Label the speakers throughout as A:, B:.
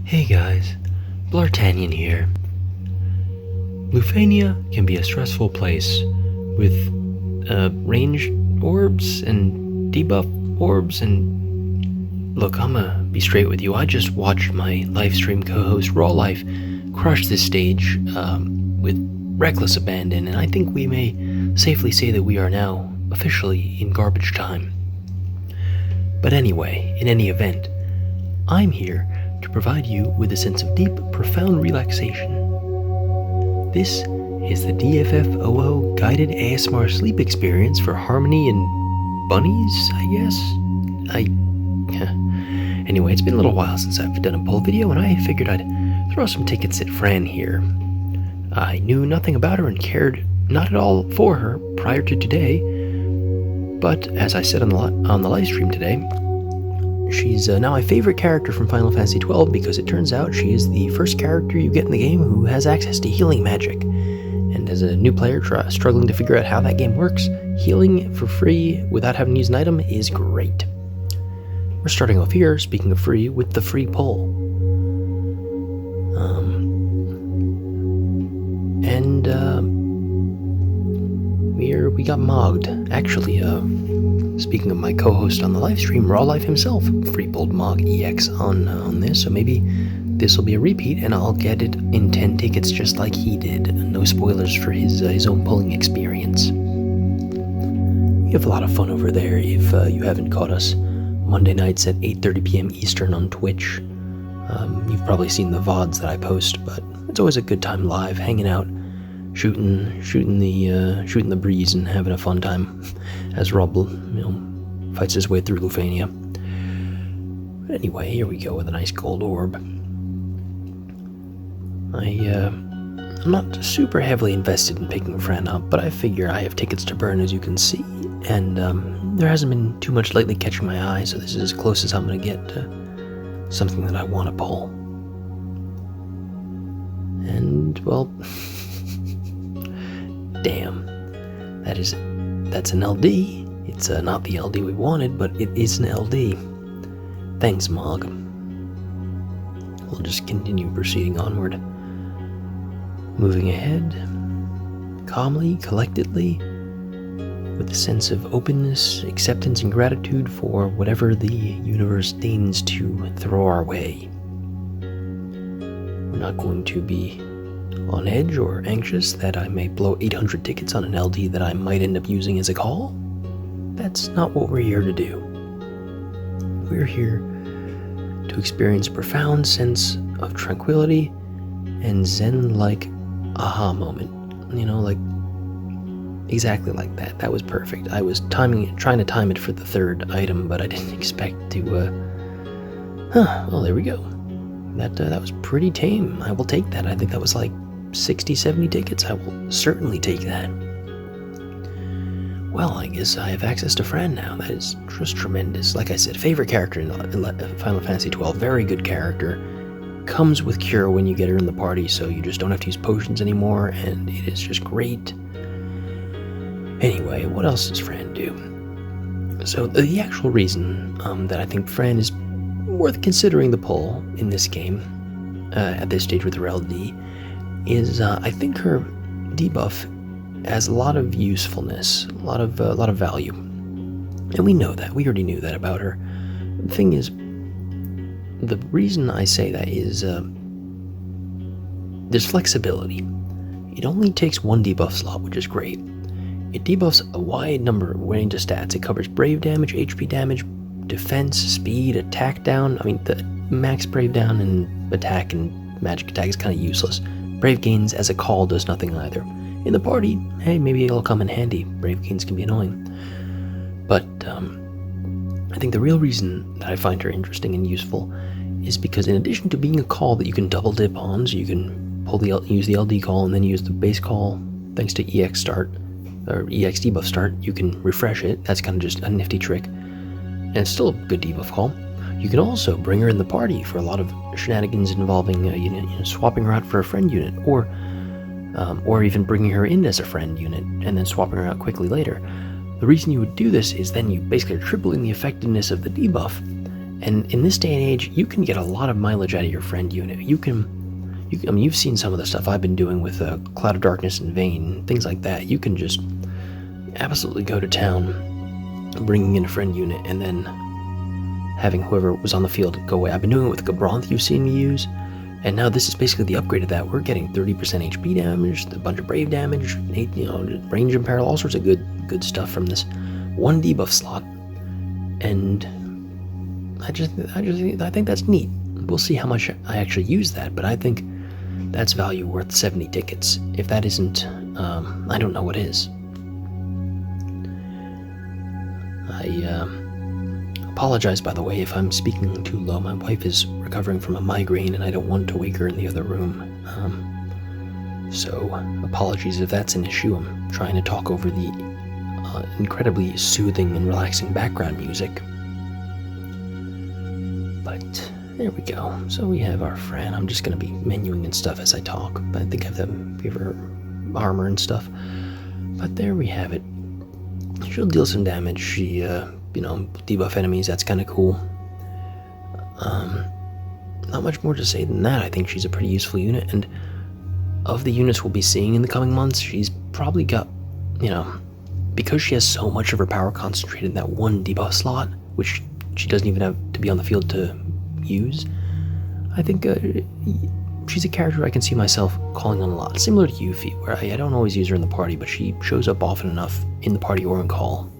A: Hey guys, Bl'Artagnan here. Lufania can be a stressful place with ranged orbs and debuff orbs, and look, I'ma be straight with you. I just watched my livestream co-host Raw Life crush this stage with reckless abandon, and I think we may safely say that we are now officially in garbage time. But anyway, in any event, I'm here to provide you with a sense of deep, profound relaxation. This is the DFFOO guided ASMR sleep experience for Harmony and bunnies, I guess? Anyway, it's been a little while since I've done a poll video, and I figured I'd throw some tickets at Fran here. I knew nothing about her and cared not at all for her prior to today, but as I said on the live stream today, she's now my favorite character from Final Fantasy XII because it turns out she is the first character you get in the game who has access to healing magic. And as a new player struggling to figure out how that game works, healing for free without having to use an item is great. We're starting off here, speaking of free, with the free poll. We got mogged. Actually, speaking of my co-host on the live stream, Raw Life himself free pulled Mog EX on this, so maybe this will be a repeat and I'll get it in 10 tickets just like he did. No spoilers for his own pulling experience. We have a lot of fun over there if you haven't caught us. Monday nights at 8:30 p.m. Eastern on Twitch. You've probably seen the VODs that I post, but it's always a good time live, hanging out, shooting the breeze and having a fun time as Rob, fights his way through Lufania. But anyway, here we go with a nice gold orb. I'm not super heavily invested in picking Fran up, but I figure I have tickets to burn, as you can see, and there hasn't been too much lately catching my eye, so this is as close as I'm going to get to something that I want to pull. And, well, damn, that's an LD. It's not the LD we wanted, but it is an LD. Thanks, Mog. We'll just continue proceeding onward. Moving ahead, calmly, collectedly, with a sense of openness, acceptance, and gratitude for whatever the universe deigns to throw our way. We're not going to be on edge or anxious that I may blow 800 tickets on an LD that I might end up using as a call. That's not what we're here to do. We're here to experience a profound sense of tranquility and zen-like aha moment. Exactly like that. That was perfect. I was trying to time it for the third item, but I didn't expect to, well, there we go. That was pretty tame. I will take that. I think that was like 60, 70 tickets. I will certainly take that. Well, I guess I have access to Fran now. That is just tremendous. Like I said, favorite character in Final Fantasy XII. Very good character. Comes with cure when you get her in the party, so you just don't have to use potions anymore, and it is just great. Anyway, what else does Fran do? So the actual reason that I think Fran is worth considering the pull in this game, at this stage with her LD, is I think her debuff has a lot of usefulness, a lot of value, and we know that. We already knew that about her. The thing is, the reason I say that is there's flexibility. It only takes one debuff slot, which is great. It debuffs a wide number of range of stats. It covers brave damage, HP damage, defense, speed, attack down. I mean, the max brave down and attack and magic attack is kind of useless. Brave gains as a call does nothing either. In the party, hey, maybe it'll come in handy. Brave gains can be annoying. But I think the real reason that I find her interesting and useful is because in addition to being a call that you can double dip on, so you can use the LD call and then use the base call thanks to EX start, or EX debuff start, you can refresh it. That's kind of just a nifty trick. And it's still a good debuff call. You can also bring her in the party for a lot of shenanigans involving swapping her out for a friend unit, or even bringing her in as a friend unit and then swapping her out quickly later. The reason you would do this is then you basically are tripling the effectiveness of the debuff, And in this day and age, you can get a lot of mileage out of your friend unit. I mean, you've seen some of the stuff I've been doing with Cloud of Darkness and Vayne, things like that. You can just absolutely go to town, bringing in a friend unit, and then having whoever was on the field go away. I've been doing it with Gabronth you've seen me use, and now this is basically the upgrade of that. We're getting 30% HP damage, a bunch of brave damage, range and peril, all sorts of good stuff from this one debuff slot. And I think that's neat. We'll see how much I actually use that, but I think that's value worth 70 tickets. If that isn't, I don't know what is. I apologize, by the way, if I'm speaking too low. My wife is recovering from a migraine, and I don't want to wake her in the other room. So apologies if that's an issue. I'm trying to talk over the incredibly soothing and relaxing background music. But there we go. So we have our Fran. I'm just going to be menuing and stuff as I talk. But I think I have to give her armor and stuff. But there we have it. She'll deal some damage. She, debuff enemies. That's kind of cool. Not much more to say than that. I think she's a pretty useful unit. And of the units we'll be seeing in the coming months, she's probably got, because she has so much of her power concentrated in that one debuff slot, which she doesn't even have to be on the field to use, I think she's a character I can see myself calling on a lot. Similar to Yuffie, where I don't always use her in the party, but she shows up often enough in the party or in call.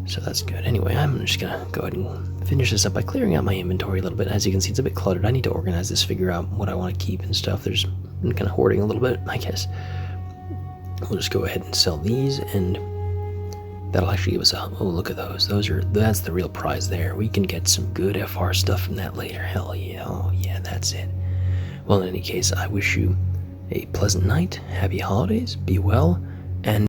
A: So that's good. Anyway, I'm just gonna go ahead and finish this up by clearing out my inventory a little bit. As you can see, it's a bit cluttered. I need to organize this, figure out what I want to keep and stuff. There's been kind of hoarding a little bit, I guess. We'll just go ahead and sell these, and that'll actually give us a... Oh, look at those. That's the real prize there. We can get some good FR stuff from that later. Hell yeah. Oh yeah, that's it. Well, in any case, I wish you a pleasant night, happy holidays, be well,